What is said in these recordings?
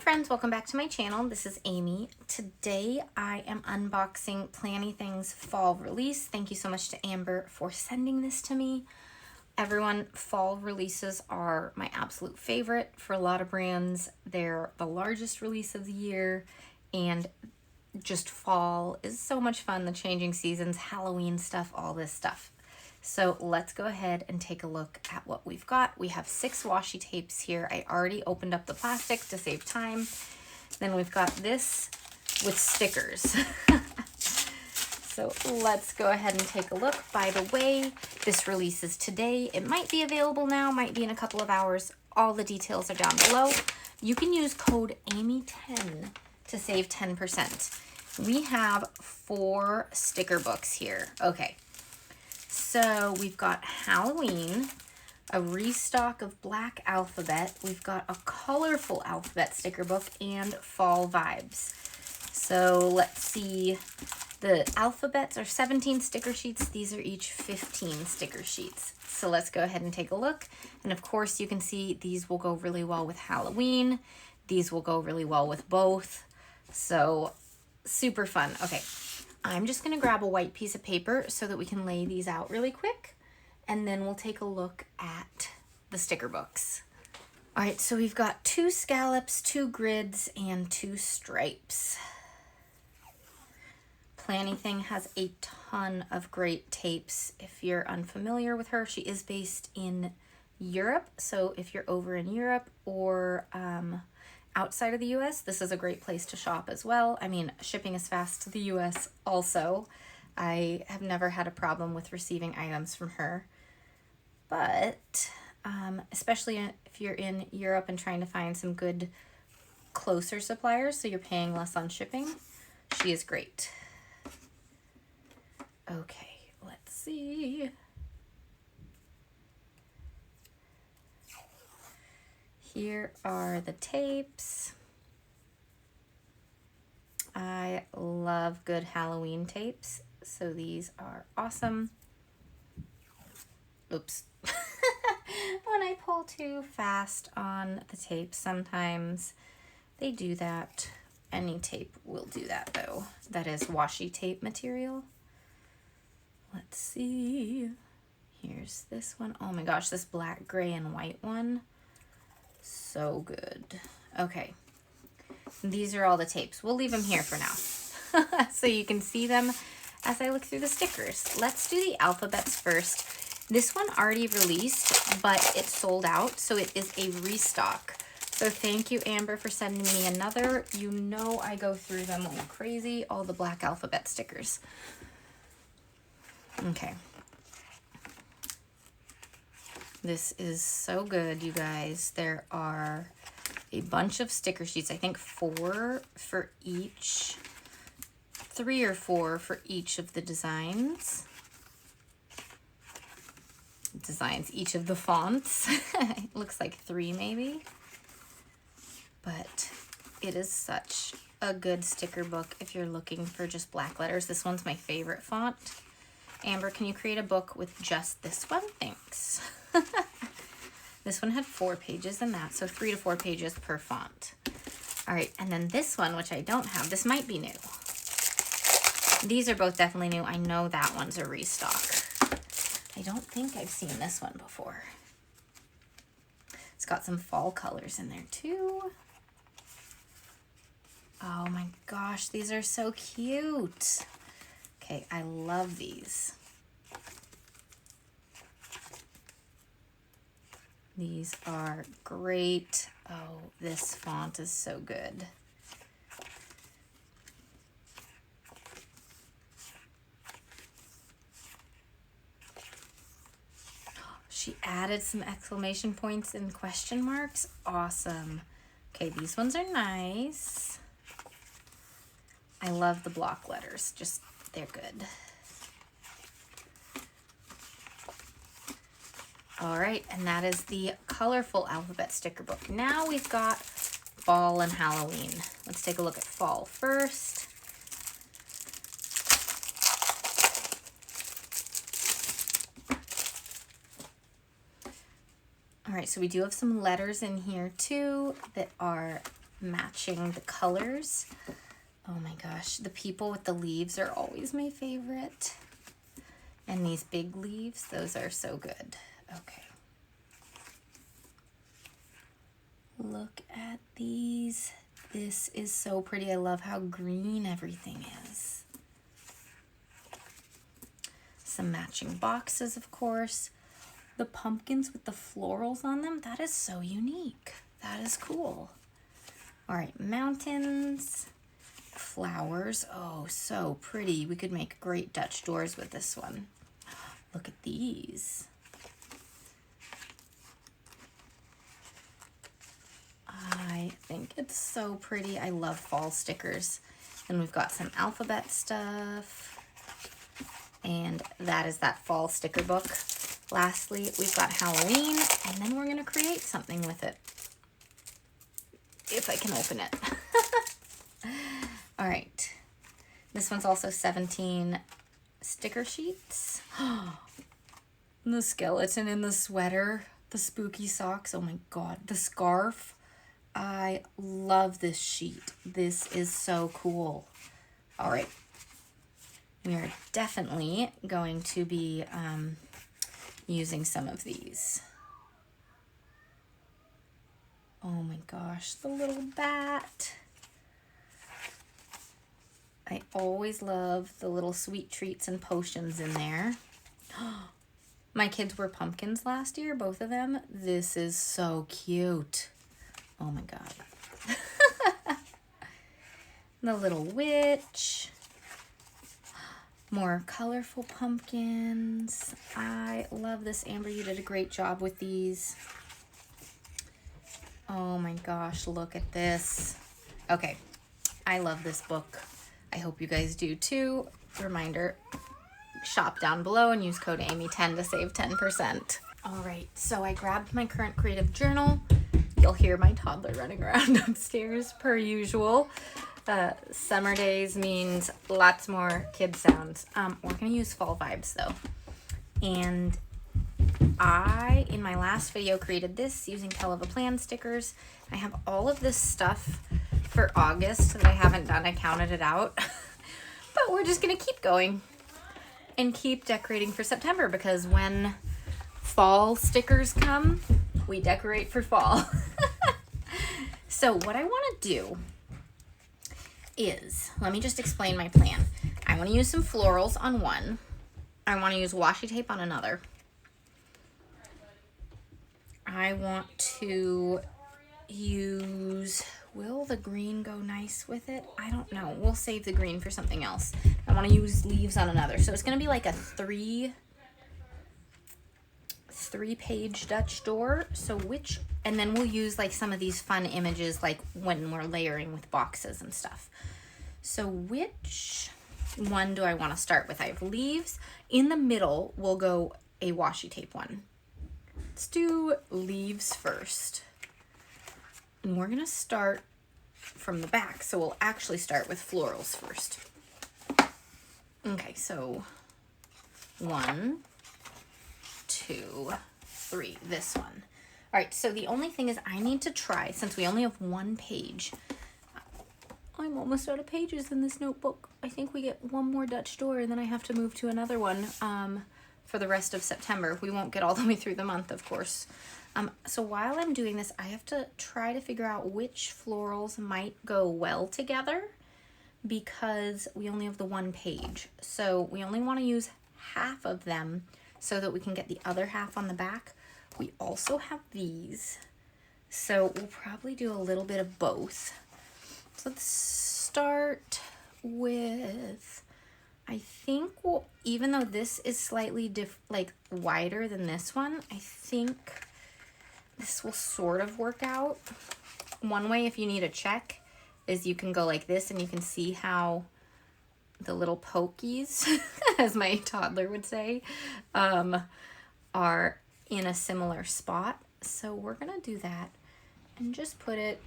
friends, welcome back to my channel. This is Amy. Today I am unboxing Planything's fall release. Thank you so much to Amber for sending this to me. Everyone, fall releases are my absolute favorite. For a lot of brands, they're the largest release of the year, and just fall is so much fun. The changing seasons, Halloween stuff, all this stuff. So let's go ahead and take a look at what we've got. We have 6 washi tapes here. I already opened up the plastic to save time. Then we've got this with stickers. So let's go ahead and take a look. By the way, this releases today. It might be available now, might be in a couple of hours. All the details are down below. You can use code AMY10 to save 10%. We have 4 sticker books here. Okay. So we've got Halloween, a restock of Black Alphabet. We've got a colorful alphabet sticker book and fall vibes. So let's see. The alphabets are 17 sticker sheets. These are each 15 sticker sheets. So let's go ahead and take a look. And of course you can see these will go really well with Halloween. These will go really well with both. So super fun. Okay. I'm just going to grab a white piece of paper so that we can lay these out really quick, and then we'll take a look at the sticker books. All right, so we've got 2 scallops, 2 grids, and 2 stripes. Planything has a ton of great tapes. If you're unfamiliar with her, she is based in Europe, so if you're over in Europe or outside of the US, this is a great place to shop as well. I mean, shipping is fast to the US also. I have never had a problem with receiving items from her. But especially if you're in Europe and trying to find some good closer suppliers so you're paying less on shipping, she is great. Okay, let's see. Here are the tapes. I love good Halloween tapes, so these are awesome. Oops. When I pull too fast on the tape, sometimes they do that. Any tape will do that though. That is washi tape material. Let's see. Here's this one. Oh my gosh, this black, gray, and white one. So good. Okay. These are all the tapes. We'll leave them here for now so you can see them as I look through the stickers. Let's do the alphabets first. This one already released, but it sold out, so it is a restock. So thank you, Amber, for sending me another. You know I go through them like crazy, all the Black Alphabet stickers. Okay. This is so good, you guys. There are a bunch of sticker sheets. I think 4 for each, 3 or 4 for each of the designs. Each of the fonts. It looks like 3 maybe. But it is such a good sticker book if you're looking for just black letters. This one's my favorite font. Amber, can you create a book with just this one? Thanks. This one had 4 pages in that, so 3 to 4 pages per font. All right, and then this one, which I don't have, this might be new. These are both definitely new. I know that one's a restock. I don't think I've seen this one before. It's got some fall colors in there too. Oh my gosh, these are so cute. Okay, I love these. These are great. Oh, this font is so good. She added some exclamation points and question marks. Awesome. Okay, these ones are nice. I love the block letters. Just, they're good. All right, and that is the colorful alphabet sticker book. Now we've got fall and Halloween. Let's take a look at fall first. All right, so we do have some letters in here too that are matching the colors. Oh my gosh, the people with the leaves are always my favorite. And these big leaves, those are so good. Okay. Look at these. This is so pretty. I love how green everything is. Some matching boxes, of course. The pumpkins with the florals on them, that is so unique. That is cool. All right, mountains, flowers. Oh, so pretty. We could make great Dutch doors with this one. Look at these. I think it's so pretty. I love fall stickers. And we've got some alphabet stuff. And that is that fall sticker book. Lastly, we've got Halloween, and then we're gonna create something with it. If I can open it. All right. This one's also 17 sticker sheets. The skeleton in the sweater, the spooky socks. Oh my God, the scarf. I love this sheet. This is so cool. All right. We are definitely going to be using some of these. Oh my gosh, the little bat. I always love the little sweet treats and potions in there. My kids were pumpkins last year, both of them. This is so cute. Oh my God. The little witch. More colorful pumpkins. I love this. Amber, you did a great job with these. Oh my gosh, look at this. Okay, I love this book. I hope you guys do too. Reminder, shop down below and use code Amy10 to save 10%. All right, so I grabbed my current creative journal. You'll hear my toddler running around upstairs per usual. Summer days means lots more kid sounds. We're gonna use fall vibes though. And I, in my last video, created this using Tell of a Plan stickers. I have all of this stuff for August that I haven't done. I counted it out. But we're just gonna keep going and keep decorating for September, because when fall stickers come, we decorate for fall. So what I wanna do is, let me just explain my plan. I want to use some florals on one. I want to use washi tape on another. I want to use, will the green go nice with it? I don't know. We'll save the green for something else. I want to use leaves on another. So it's going to be like a three-page Dutch door. So and then we'll use like some of these fun images like when we're layering with boxes and stuff. So which one do I want to start with? I have leaves. In the middle, we'll go a washi tape one. Let's do leaves first. And we're going to start from the back. So we'll actually start with florals first. Okay, so 1, 2, 3, this one. All right, so the only thing is I need to try, since we only have one page, I'm almost out of pages in this notebook. I think we get one more Dutch door and then I have to move to another one for the rest of September. We won't get all the way through the month, of course. So while I'm doing this, I have to try to figure out which florals might go well together, because we only have the one page. So we only want to use half of them so that we can get the other half on the back. We also have these, so we'll probably do a little bit of both. So let's start with, I think even though this is slightly wider than this one, I think this will sort of work out. One way, if you need a check, is you can go like this and you can see how the little pokies, as my toddler would say, are in a similar spot. So we're gonna do that and just put it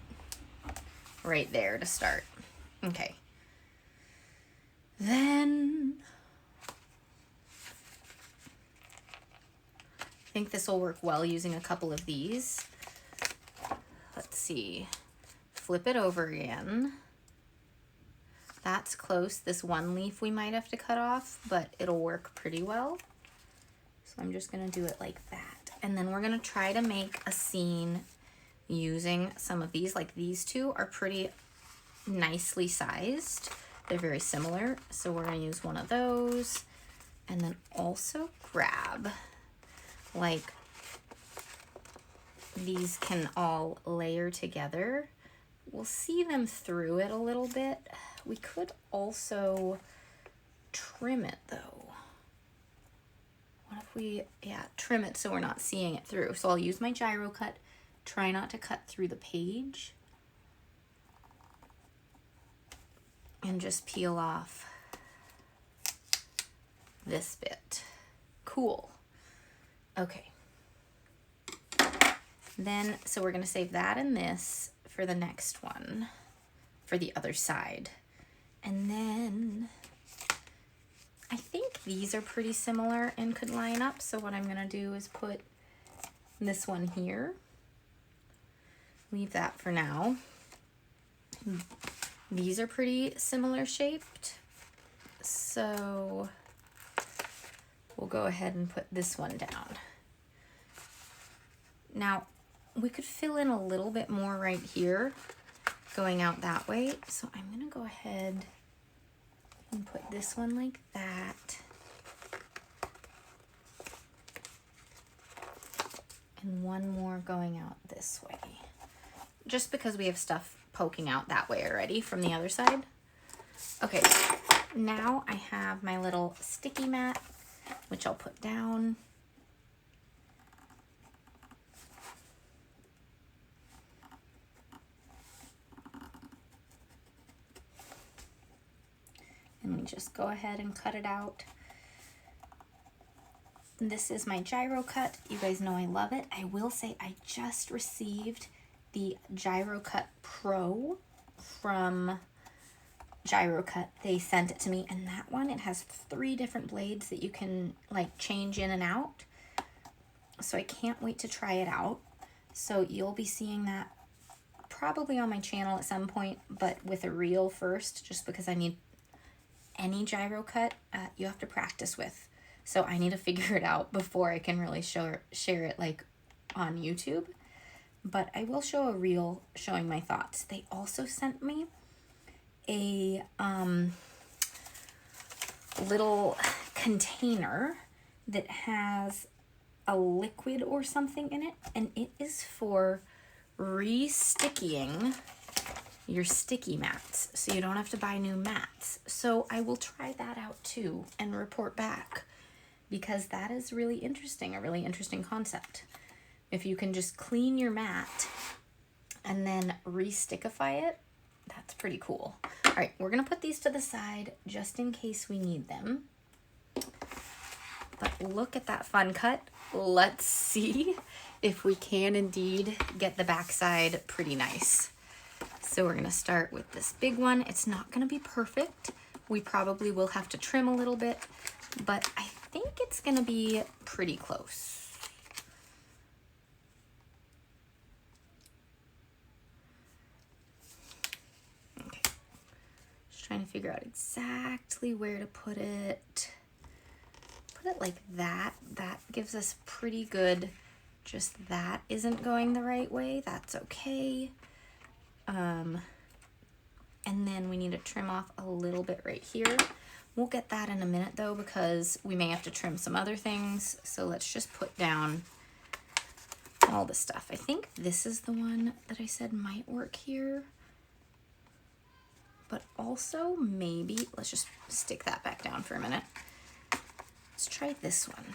right there to start. Okay. Then I think this will work well using a couple of these. Let's see. flip it over again. That's close. This one leaf we might have to cut off, but it'll work pretty well. So I'm just gonna do it like that. And then we're gonna try to make a scene using some of these. Like these two are pretty nicely sized. They're very similar. So we're gonna use one of those and then also grab, like, these can all layer together. We'll see them through it a little bit. We could also trim it though. What if we, yeah, trim it so we're not seeing it through. So I'll use my gyro cut, try not to cut through the page, and just peel off this bit. Cool. Okay. Then, so we're gonna save that and this for the next one, for the other side. And then I think these are pretty similar and could line up. So what I'm gonna do is put this one here. Leave that for now. These are pretty similar shaped. So we'll go ahead and put this one down. Now, we could fill in a little bit more right here, going out that way. So I'm gonna go ahead and put this one like that. And one more going out this way. Just because we have stuff poking out that way already from the other side. Okay, now I have my little sticky mat, which I'll put down. And we just go ahead and cut it out. This is my gyro cut. You guys know I love it. I will say I just received the Gyro Cut Pro from Gyro Cut. They sent it to me, and that one, it has 3 different blades that you can like change in and out. So I can't wait to try it out. So you'll be seeing that probably on my channel at some point, but with a reel first, just because I need any gyro cut you have to practice with. So I need to figure it out before I can really share it like on YouTube. But I will show a reel showing my thoughts. They also sent me a little container that has a liquid or something in it, and it is for re-stickying your sticky mats, so you don't have to buy new mats. So I will try that out too and report back, because that is really interesting, a really interesting concept. If you can just clean your mat and then re-stickify it, that's pretty cool. All right, we're gonna put these to the side just in case we need them. But look at that fun cut. Let's see if we can indeed get the backside pretty nice. So we're gonna start with this big one. It's not gonna be perfect. We probably will have to trim a little bit, but I think it's gonna be pretty close. Okay, just trying to figure out exactly where to put it. Put it like that. That gives us pretty good, just that isn't going the right way. That's okay. And then we need to trim off a little bit right here. We'll get that in a minute though, because we may have to trim some other things. So let's just put down all the stuff. I think this is the one that I said might work here. But also maybe, let's just stick that back down for a minute. Let's try this one.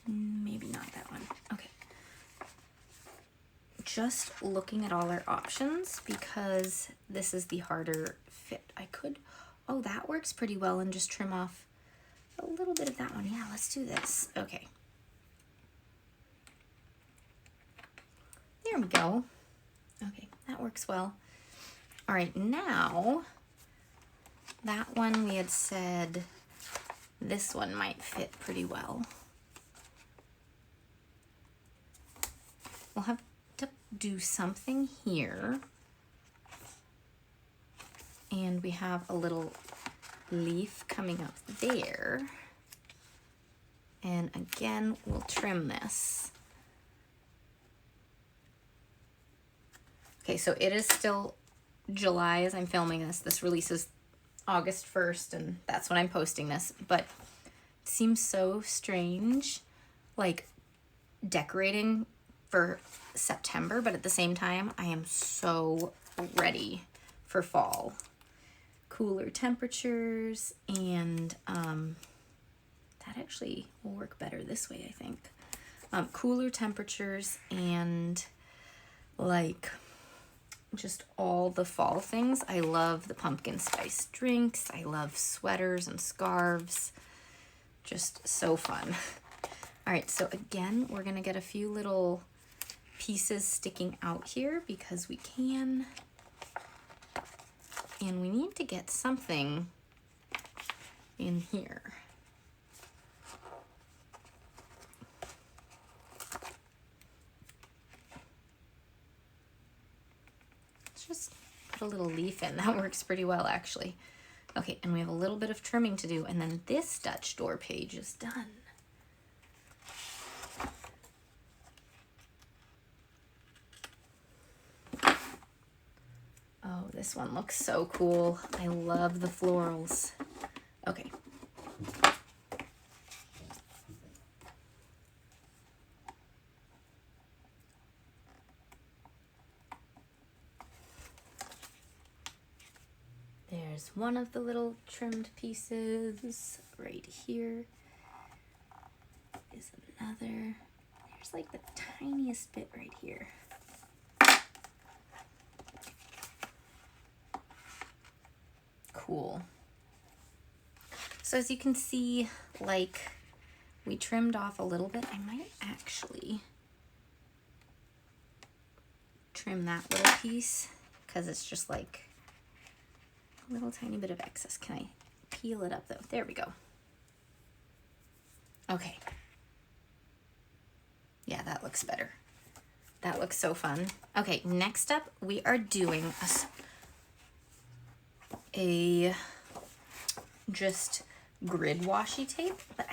Maybe not that one. Okay. Just looking at all our options, because this is the harder fit. I could, oh, that works pretty well, and just trim off a little bit of that one. Yeah, let's do this. Okay. There we go. Okay, that works well. All right, now that one we had said this one might fit pretty well. we'll have to do something here. And we have a little leaf coming up there. And again, we'll trim this. Okay, so it is still July as I'm filming this. This releases August 1st, and that's when I'm posting this. But it seems so strange, like decorating for September, but at the same time, I am so ready for fall. Cooler temperatures, and that actually will work better this way, I think. Cooler temperatures and like just all the fall things. I love the pumpkin spice drinks. I love sweaters and scarves. Just so fun. All right, so again, we're gonna get a few little pieces sticking out here because we can. And we need to get something in here. Let's just put a little leaf in. That works pretty well, actually. Okay, and we have a little bit of trimming to do, and then this Dutch door page is done. Oh, this one looks so cool. I love the florals. Okay. There's one of the little trimmed pieces right here. Is another. There's like the tiniest bit right here. Cool. So as you can see, like we trimmed off a little bit. I might actually trim that little piece because it's just like a little tiny bit of excess. Can I peel it up though? There we go. Okay. Yeah, that looks better. That looks so fun. Okay, next up we are doing a just grid washi tape, but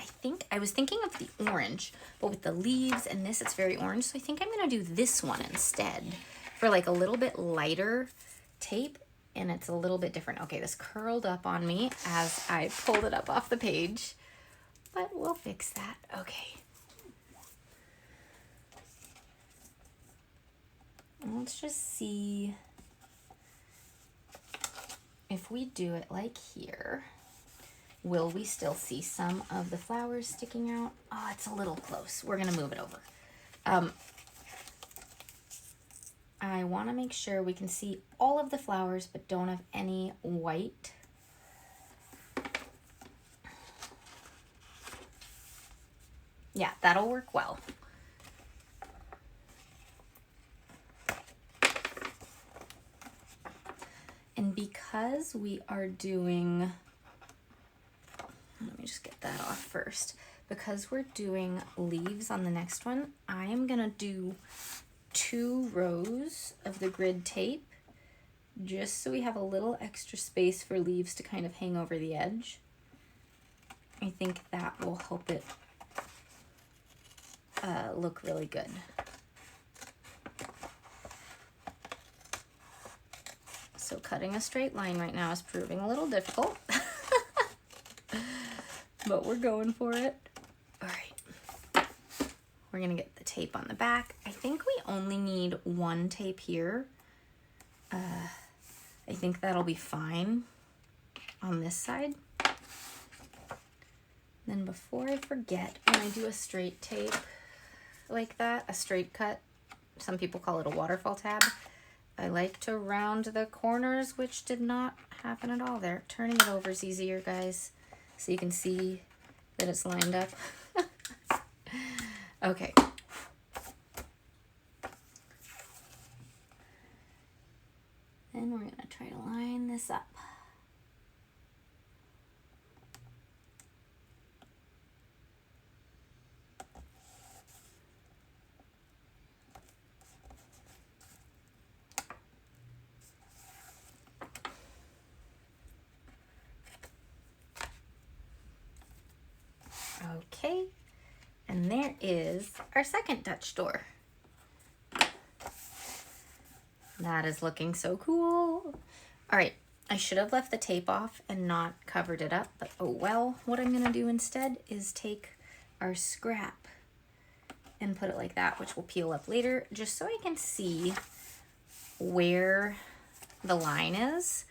I was thinking of the orange, but with the leaves and this, it's very orange. So I think I'm gonna do this one instead for like a little bit lighter tape, and it's a little bit different. Okay, this curled up on me as I pulled it up off the page, but we'll fix that. Okay. Let's just see if we do it like here, will we still see some of the flowers sticking out? Oh, it's a little close. We're gonna move it over. I wanna make sure we can see all of the flowers, but don't have any white. Yeah, that'll work well. And because we are doing, let me just get that off first. Because we're doing leaves on the next one, I am gonna do 2 rows of the grid tape just so we have a little extra space for leaves to kind of hang over the edge. I think that will help it look really good. So cutting a straight line right now is proving a little difficult, but we're going for it. All right, we're gonna get the tape on the back. I think we only need 1 tape here. I think that'll be fine on this side. Then before I forget, when I do a straight tape like that, a straight cut, some people call it a waterfall tab, I like to round the corners, which did not happen at all there. Turning it over is easier, guys, so you can see that it's lined up. Okay. Then we're gonna try to line this up. there is our second Dutch door. That is looking so cool. All right, I should have left the tape off and not covered it up, but oh well. What I'm gonna do instead is take our scrap and put it like that, which will peel up later, just so I can see where the line is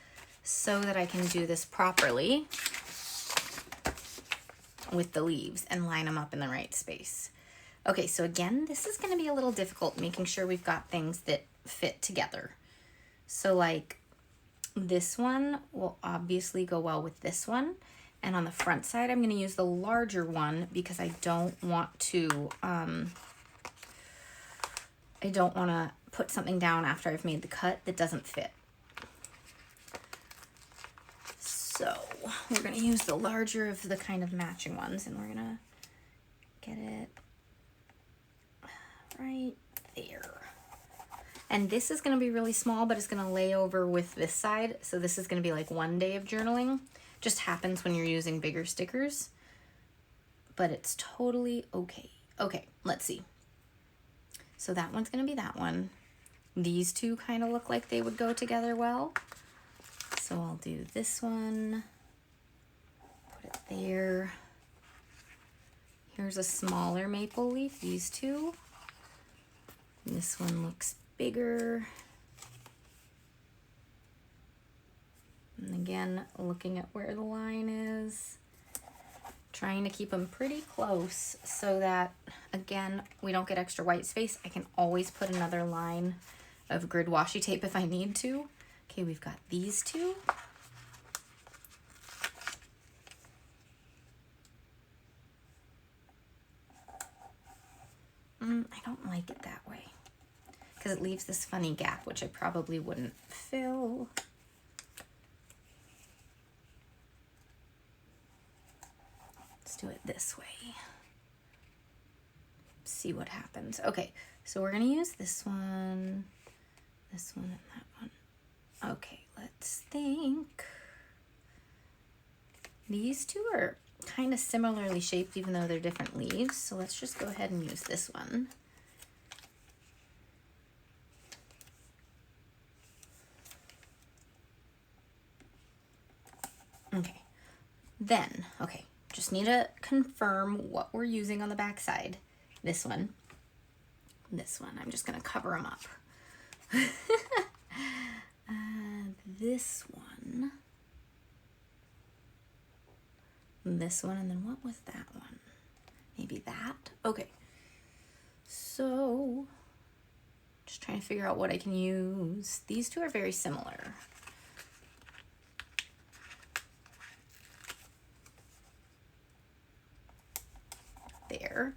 so that I can do this properly with the leaves and line them up in the right space. Okay, so again, this is gonna be a little difficult, making sure we've got things that fit together. So like this one will obviously go well with this one. And on the front side, I'm gonna use the larger one because I don't want to put something down after I've made the cut that doesn't fit. So we're gonna use the larger of the kind of matching ones, and we're gonna get it right there. And this is gonna be really small, but it's gonna lay over with this side. So this is gonna be like 1 day of journaling. Just happens when you're using bigger stickers, but it's totally okay. Okay, let's see. So that one's gonna be that one. These two kind of look like they would go together well. So I'll do this one, put it there. Here's a smaller maple leaf, these two. And this one looks bigger. And again, looking at where the line is, trying to keep them pretty close so that, again, we don't get extra white space. I can always put another line of grid washi tape if I need to. Okay, we've got these two. I don't like it that way because it leaves this funny gap, which I probably wouldn't fill. Let's do it this way. See what happens. Okay, so we're gonna use this one, and that one. Okay, let's think. These two are kind of similarly shaped even though they're different leaves, so let's just go ahead and use this one. Okay, then, okay, just need to confirm what we're using on the back side. This one, I'm just gonna cover them up. This one, and then what was that one? Maybe that? Okay, so just trying to figure out what I can use. These two are very similar. There.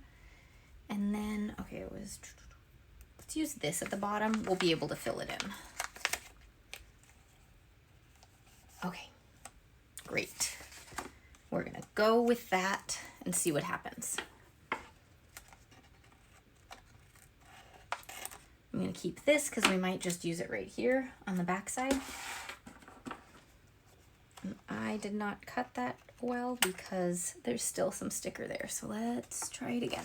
And then, okay, let's use this at the bottom. We'll be able to fill it in. Okay, great. We're gonna go with that and see what happens. I'm gonna keep this because we might just use it right here on the back side. And I did not cut that well because there's still some sticker there. So let's try it again.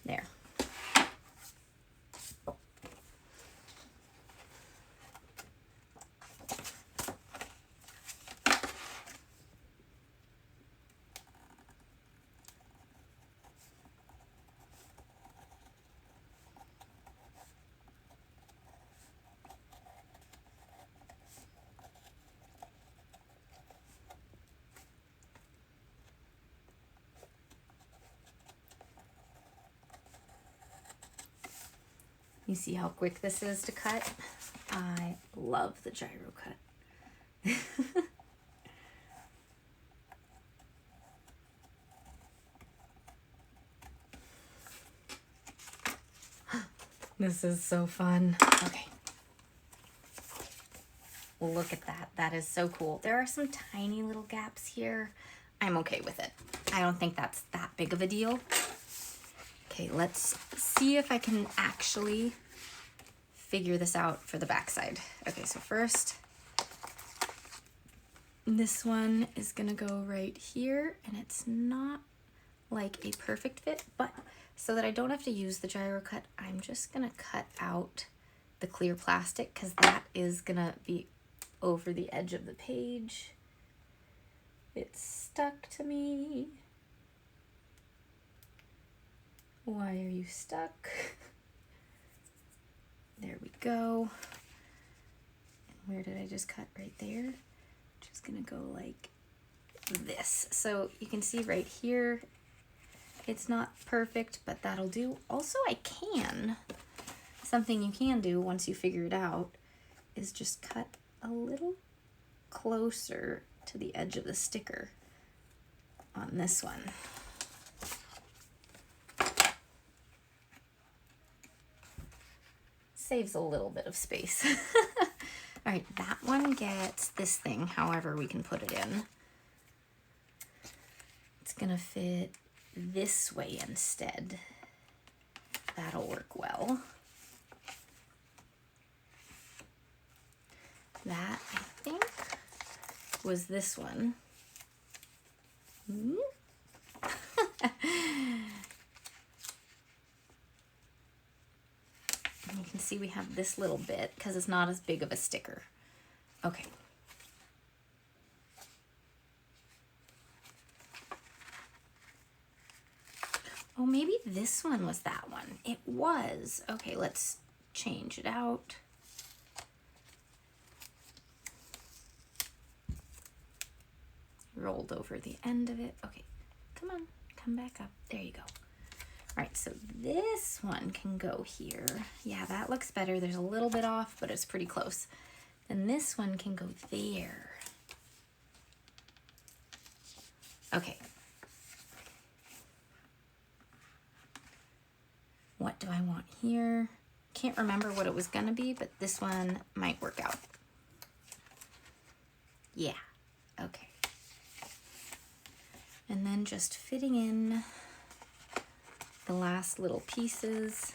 There. You see how quick this is to cut? I love the gyro cut. This is so fun. Okay. Look at that. That is so cool. There are some tiny little gaps here. I'm okay with it. I don't think that's that big of a deal. Okay, let's see if I can actually figure this out for the backside. Okay, so first, This one is gonna go right here, and it's not like a perfect fit, but so that I don't have to use the gyro cut, I'm just gonna cut out the clear plastic because that is gonna be over the edge of the page. It's stuck to me. Why are you stuck? There we go. And where did I just cut? Right there. Just gonna go like this. So you can see right here, it's not perfect, but that'll do. Also, something you can do once you figure it out is just cut a little closer to the edge of the sticker on this one. Saves a little bit of space. All right, that one gets this thing, however we can put it in. It's gonna fit this way instead. That'll work well. That, I think, was this one. And you can see we have this little bit because it's not as big of a sticker. Okay. Oh, maybe this one was that one. It was. Okay, let's change it out. Rolled over the end of it. Okay, come on, come back up. There you go. All right, so this one can go here. Yeah, that looks better. There's a little bit off, but it's pretty close. Then this one can go there. Okay. What do I want here? Can't remember what it was gonna be, but this one might work out. Yeah, okay. And then just fitting in the last little pieces.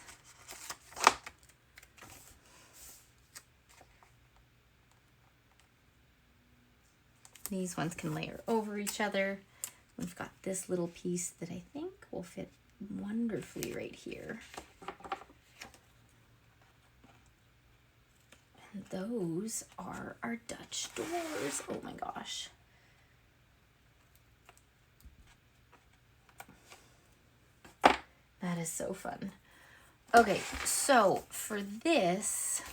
These ones can layer over each other. We've got this little piece that I think will fit wonderfully right here. And those are our Dutch doors. Oh my gosh. That is so fun. Okay, so for this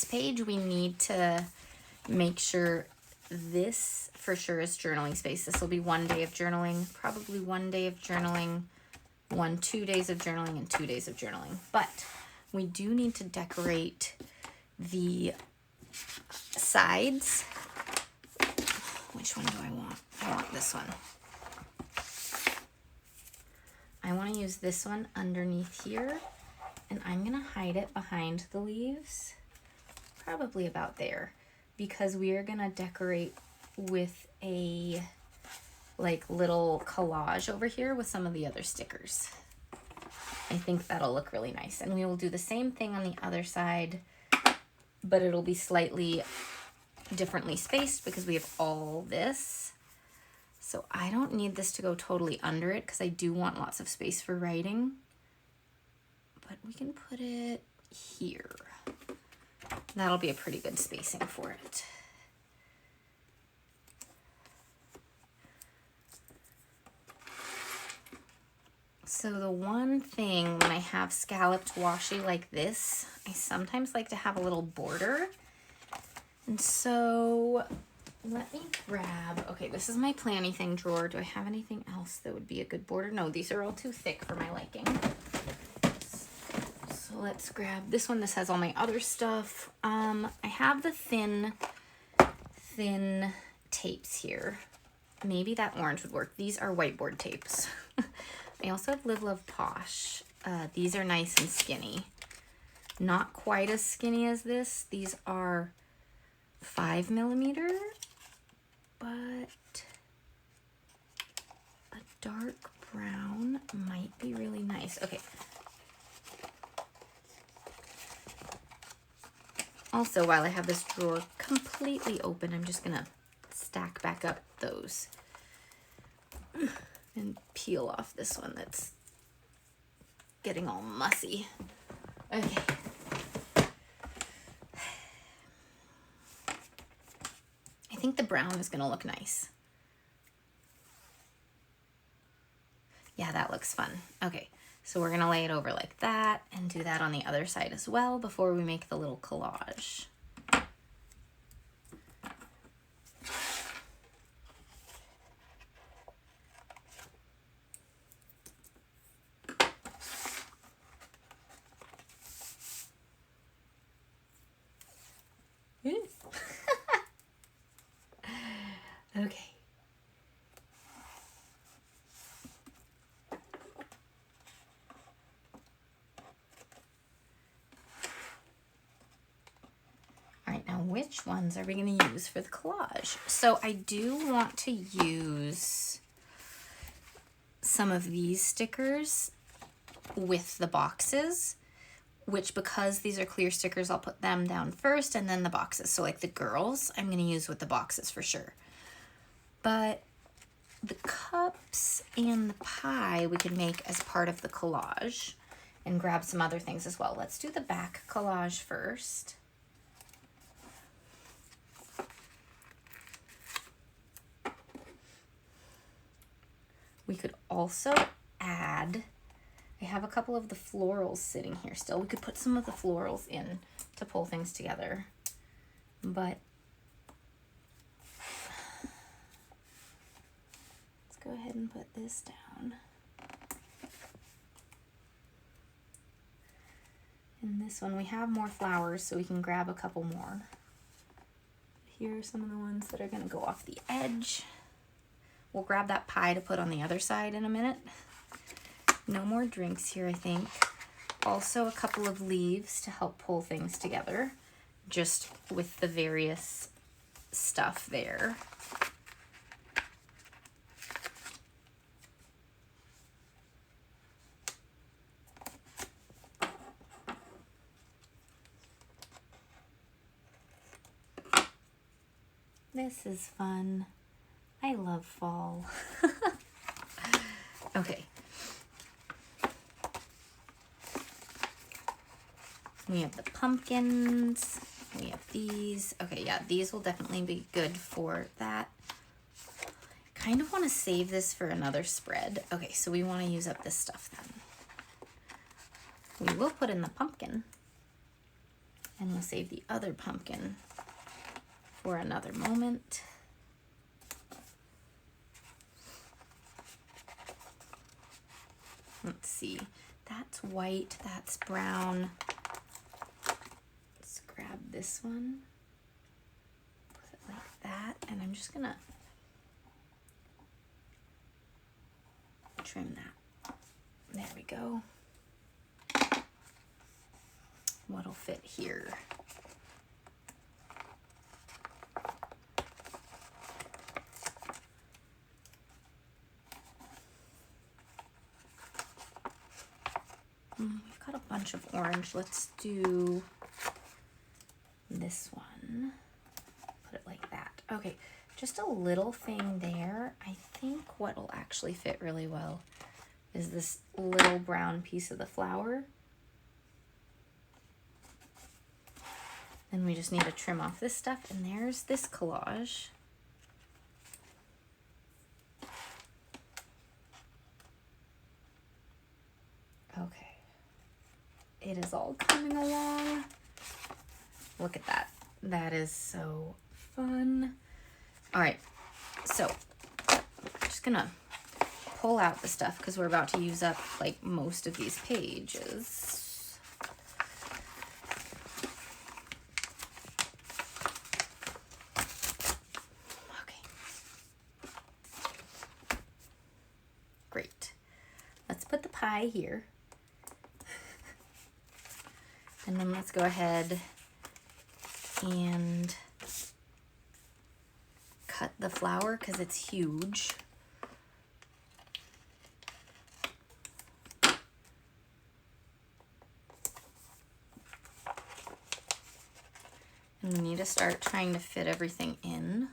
page, we need to make sure this for sure is journaling space. This will be 1 day of journaling, probably 1 day of journaling, 2 days of journaling, and 2 days of journaling. But we do need to decorate the sides. Which one do I want? I want this one. I want to use this one underneath here, and I'm going to hide it behind the leaves, probably about there, because we are going to decorate with a like little collage over here with some of the other stickers. I think that'll look really nice. And we will do the same thing on the other side, but it'll be slightly differently spaced because we have all this. So I don't need this to go totally under it because I do want lots of space for writing. But we can put it here. That'll be a pretty good spacing for it. So the one thing when I have scalloped washi like this, I sometimes like to have a little border. And so let me grab, okay, this is my Planything drawer. Do I have anything else that would be a good border? No, these are all too thick for my liking. So let's grab this one. This has all my other stuff. I have the thin tapes here. Maybe that orange would work. These are whiteboard tapes. I also have Live Love Posh. These are nice and skinny. Not quite as skinny as this. These are 5mm, but a dark brown might be really nice. Okay. Also, while I have this drawer completely open, I'm just gonna stack back up those and peel off this one that's getting all mussy. Okay. I think the brown is gonna look nice. Yeah, that looks fun. Okay, so we're gonna lay it over like that and do that on the other side as well before we make the little collage. Okay. All right, now which ones are we going to use for the collage? So I do want to use some of these stickers with the boxes, which because these are clear stickers, I'll put them down first and then the boxes. So like the girls, I'm going to use with the boxes for sure. But the cups and the pie we can make as part of the collage and grab some other things as well. Let's do the back collage first. We could also add, I have a couple of the florals sitting here still. We could put some of the florals in to pull things together, but let's go ahead and put this down. And this one, we have more flowers, so we can grab a couple more. Here are some of the ones that are gonna go off the edge. We'll grab that pie to put on the other side in a minute. No more drinks here, I think. Also a couple of leaves to help pull things together, just with the various stuff there. This is fun. I love fall. Okay. We have the pumpkins. We have these. Okay, yeah, these will definitely be good for that. Kind of want to save this for another spread. Okay, so we want to use up this stuff then. We will put in the pumpkin. And we'll save the other pumpkin for another moment. Let's see, that's white, that's brown. Let's grab this one, put it like that, and I'm just gonna trim that. There we go. What'll fit here? We've got a bunch of orange. Let's do this one. Put it like that. Okay, just a little thing there. I think what will actually fit really well is this little brown piece of the flower. Then we just need to trim off this stuff, and there's this collage. Okay. It is all coming along. Look at that. That is so fun. All right, so I'm just gonna pull out the stuff because we're about to use up like most of these pages. Okay. Great. Let's put the pie here. And then let's go ahead and cut the flower because it's huge. And we need to start trying to fit everything in.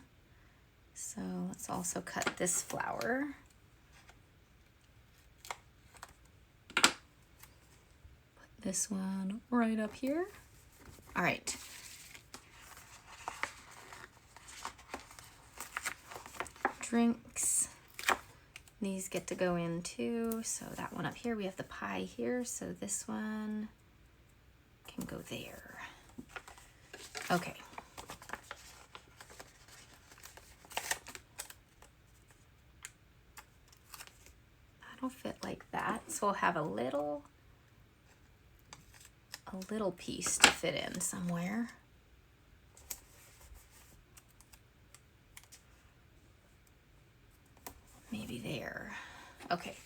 also cut this flower. Put this one right up here. All right. Drinks. These get to go in too. So that one up here, we have the pie here. So this one can go there. Okay. That'll fit like that. So we'll have a little piece to fit in somewhere. Maybe there. Okay.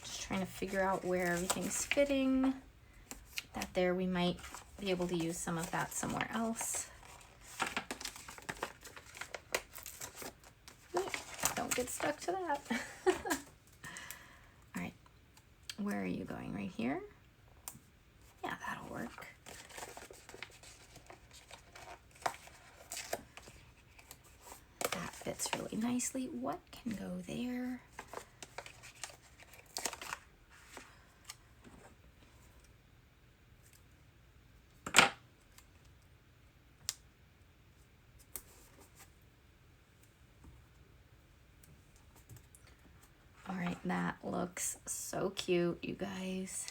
Just trying to figure out where everything's fitting. That there, we might be able to use some of that somewhere else. Don't get stuck to that. All right, where are you going? Right here? Yeah, that'll work. That fits really nicely. What can go there? All right, that looks so cute, you guys.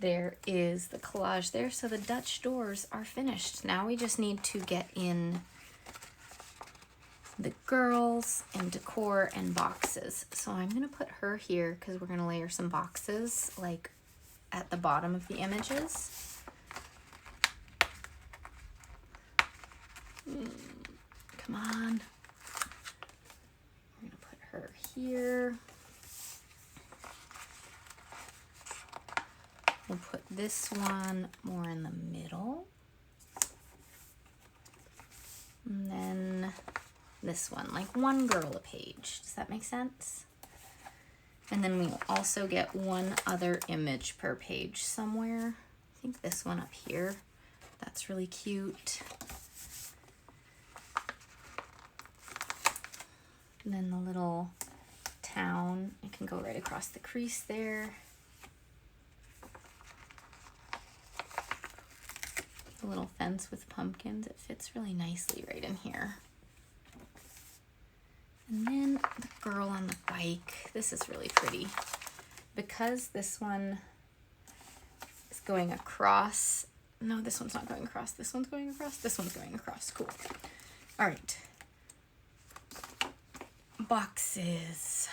There is the collage there. So the Dutch doors are finished. Now we just need to get in the girls and decor and boxes. So I'm gonna put her here because we're gonna layer some boxes like at the bottom of the images. Come on. We're gonna put her here. We'll put this one more in the middle. And then this one, like one girl a page. Does that make sense? And then we'll also get one other image per page somewhere. I think this one up here. That's really cute. And then the little town, it can go right across the crease there. A little fence with pumpkins. It fits really nicely right in here. And then the girl on the bike. This is really pretty. Because this one is going across. No, this one's not going across. This one's going across. This one's going across. Cool. All right. Boxes.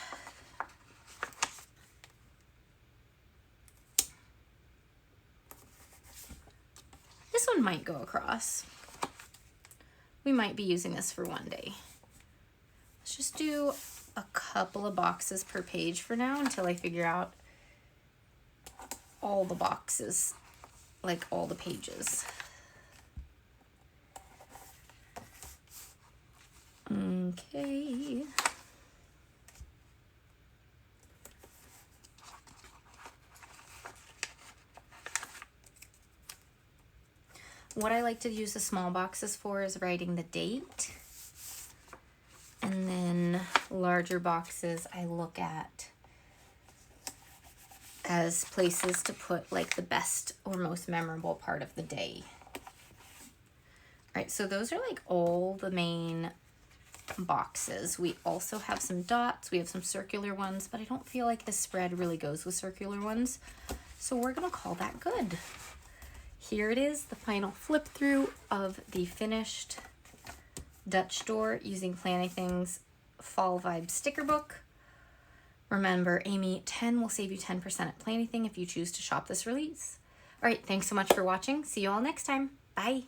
This one might go across. We might be using this for one day. Let's just do a couple of boxes per page for now until I figure out all the boxes, like all the pages. Okay. What I like to use the small boxes for is writing the date. And then larger boxes I look at as places to put like the best or most memorable part of the day. All right, so those are like all the main boxes. We also have some dots. We have some circular ones, but I don't feel like this spread really goes with circular ones. So we're gonna call that good. Here it is, the final flip through of the finished Dutch door using Planything's Fall Vibe sticker book. Remember, Amy 10 will save you 10% at Planything if you choose to shop this release. All right, thanks so much for watching. See you all next time. Bye.